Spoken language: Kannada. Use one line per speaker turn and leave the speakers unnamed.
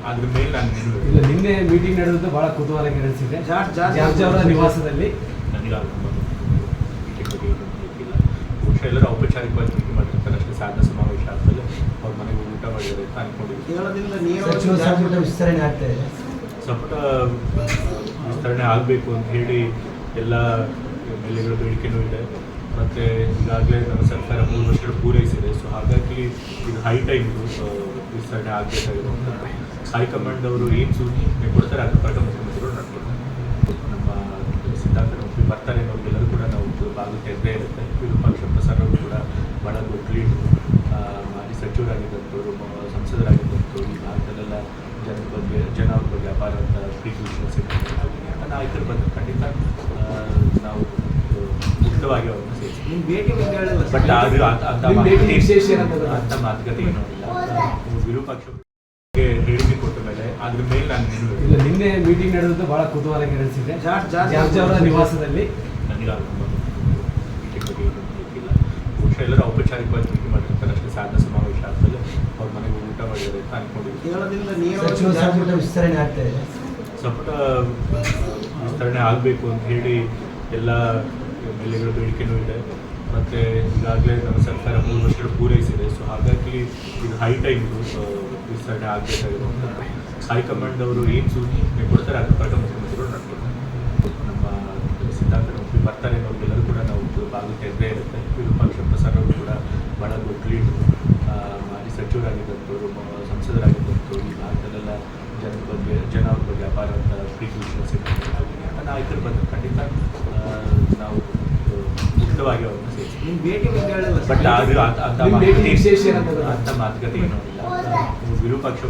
ಅದ್ರ ಮೇಲೆ ನಾನು
ಇಲ್ಲ ನಿನ್ನೆ ಮೀಟಿಂಗ್ ನಡೆದಿದ್ದು ಬಹಳ ಕುತೂಹಲ ಕೆರಳಿಸಿದೆ. ಜಾರ್ಜ್ ಅವರ ನಿವಾಸದಲ್ಲಿ
ನನಗೆ ಮೀಟಿಂಗ್ ಬಗ್ಗೆ ಏನು ಗೊತ್ತಿಲ್ಲ. ಬಹುಶಃ ಎಲ್ಲರೂ ಔಪಚಾರಿಕವಾಗಿ ಮೀಟಿಂಗ್ ಮಾಡಿರ್ತಾರೆ ಅಷ್ಟೇ. ಸಾಧನ ಸಮಾವೇಶ ಆದಮೇಲೆ ಅವ್ರ ಮನೆಗೆ ಊಟ ಮಾಡಿದ್ದಾರೆ ಅಂತ ಅನ್ಕೊಂಡಿದ್ದೀನಿ.
ಸಚಿವ ಸಂಪುಟ ವಿಸ್ತರಣೆ ಆಗ್ತಾ ಇದೆ.
ಸಂಪುಟ ವಿಸ್ತರಣೆ ಆಗಬೇಕು ಅಂತ ಹೇಳಿ ಎಲ್ಲ ಎಮ್ಎಲ್ಎಗಳ ಬೇಡಿಕೆನೂ ಇದೆ. ಮತ್ತು ಈಗಾಗಲೇ ನಮ್ಮ ಸರ್ಕಾರ 3 ವರ್ಷಗಳು ಪೂರೈಸಿದೆ. ಸೊ ಹಾಗಾಗಿ ಇದು ಹೈ ಟೈಮ್ ವಿಸ್ತರಣೆ ಆಗಬೇಕಾಗಿರುವಂಥ ಹೈಕಮಾಂಡ್ ಅವರು ಏನು ಸೂಚನೆ ಕೊಡ್ತಾರೆ ಅದ್ರ ಪ್ರಕಾರ ಮುಖ್ಯಮಂತ್ರಿಗಳು ನಡ್ಕೊಳ್ತಾರೆ. ನಮ್ಮ ಸಿದ್ಧಾಂತ ಒಪ್ಪಿ ಬರ್ತಾರೆ ಅನ್ನೋರಿಗೆಲ್ಲರೂ ಕೂಡ ನಾವು ಭಾಗ ತೆರೆದೇ ಇರುತ್ತೆ. ವಿರೂಪಾಕ್ಷ ಪ್ರಸಾದ್ ಅವರು ಕೂಡ ಭಾಳ ದೊಡ್ಡ ಲೀಡ್ರು, ಮಾಜಿ ಸಚಿವರಾಗಿದ್ದಂಥವ್ರು, ಸಂಸದರಾಗಿದ್ದಂಥವ್ರು, ಈ ಭಾಗದಲ್ಲೆಲ್ಲ ಜನ ಅವ್ರ ಬಗ್ಗೆ ಅಪಾರವಾದ ಪ್ರೀತಿ ವಿಶ್ವಾಸ ಇರ್ತಾರೆ. ನಾಯಕರ ಬಗ್ಗೆ ಖಂಡಿತ ನಾವು ಮುಕ್ತವಾಗಿ ಅವ್ರನ್ನ ಸೇರಿಸ್ತೀವಿ. ಬಟ್ ಆದರೂ ಅಂಥ ಮಾತುಕತೆ ಏನೂ ಇಲ್ಲ. ವಿರೂಪಾಕ್ಷ ಹೇಳಿಕೆ ಕೊಟ್ಟ ಮೇಲೆ ಅದ್ರ ಮೇಲೆ ನಾನು
ಇಲ್ಲ ನಿನ್ನೆ ಮೀಟಿಂಗ್ ನಡೆದಿದ್ದು ಬಹಳ ಕುತೂಹಲ ಕೆರಳಿಸಿದೆ. ಜಾರ್ಜ್ ಅವರ ನಿವಾಸದಲ್ಲಿ
ನನಗೆ ಮೀಟಿಂಗ್ ಬಗ್ಗೆ ಏನು ಗೊತ್ತಿಲ್ಲ. ಬಹುಶಃ ಎಲ್ಲರೂ ಔಪಚಾರಿಕವಾಗಿ ಮೀಟಿಂಗ್ ಮಾಡಿರ್ತಾರೆ ಅಷ್ಟೇ. ಸಾಧನ ಸಮಾವೇಶ ಆದಮೇಲೆ ಅವ್ರ ಮನೆಗೆ ಊಟ ಮಾಡಿದ್ದಾರೆ ಅಂತ ಅನ್ಕೊಂಡಿದ್ದೀನಿ.
ಸಚಿವ ಸಂಪುಟ ವಿಸ್ತರಣೆ ಆಗ್ತಾ ಇದೆ.
ಸಂಪುಟ ವಿಸ್ತರಣೆ ಆಗಬೇಕು ಅಂತ ಹೇಳಿ ಎಲ್ಲ ಎಮ್ಎಲ್ಎಗಳ ಬೇಡಿಕೆನೂ ಇದೆ. ಮತ್ತು ಈಗಾಗಲೇ ನಮ್ಮ ಸರ್ಕಾರ 3 ವರ್ಷಗಳು ಪೂರೈಸಿದೆ. ಸೊ ಹಾಗಾಗಿ ಇದು ಹೈ ಟೈಮ್ ವಿಸ್ತರಣೆ ಆಗಬೇಕಾಗಿರುವಂಥ ಹೈಕಮಾಂಡ್ ಅವರು ಏನು ಸೂಚನೆ ಕೊಡ್ತಾರೆ ಅದ್ರ ಪ್ರಕಾರ ಮುಖ್ಯಮಂತ್ರಿಗಳು ನಡ್ಕೊಳ್ತಾರೆ. ನಮ್ಮ ಸಿದ್ಧಾಂತ ಒಪ್ಪಿ ಬರ್ತಾರೆ ಅನ್ನೋರಿಗೆಲ್ಲರೂ ಕೂಡ ನಾವು ಭಾಗ ತೆರೆದೇ ಇರುತ್ತೆ. ವಿರೂಪಾಕ್ಷ ಪ್ರಸಾದ್ ಅವರು ಕೂಡ ಭಾಳ ದೊಡ್ಡ ಲೀಡ್ರು, ಮಾಜಿ ಸಚಿವರಾಗಿದ್ದಂಥವ್ರು, ಸಂಸದರಾಗಿದ್ದಂಥವ್ರು, ಈ ಭಾಗದಲ್ಲೆಲ್ಲ ಜನ ಅವ್ರ ಬಗ್ಗೆ ಅಪಾರವಾದ ಪ್ರೀತಿ ವಿಶ್ವಾಸ ಇರ್ತಾರೆ. ನಾಯಕರ ಬಗ್ಗೆ ಖಂಡಿತ ನಾವು ಮುಕ್ತವಾಗಿ ಅವ್ರನ್ನ ಸೇರಿಸ್ತೀವಿ. ಬಟ್ ಆದರೂ ಅಂಥ ಮಾತುಕತೆ ಏನೂ ಇಲ್ಲ. ವಿರೂಪಾಕ್ಷ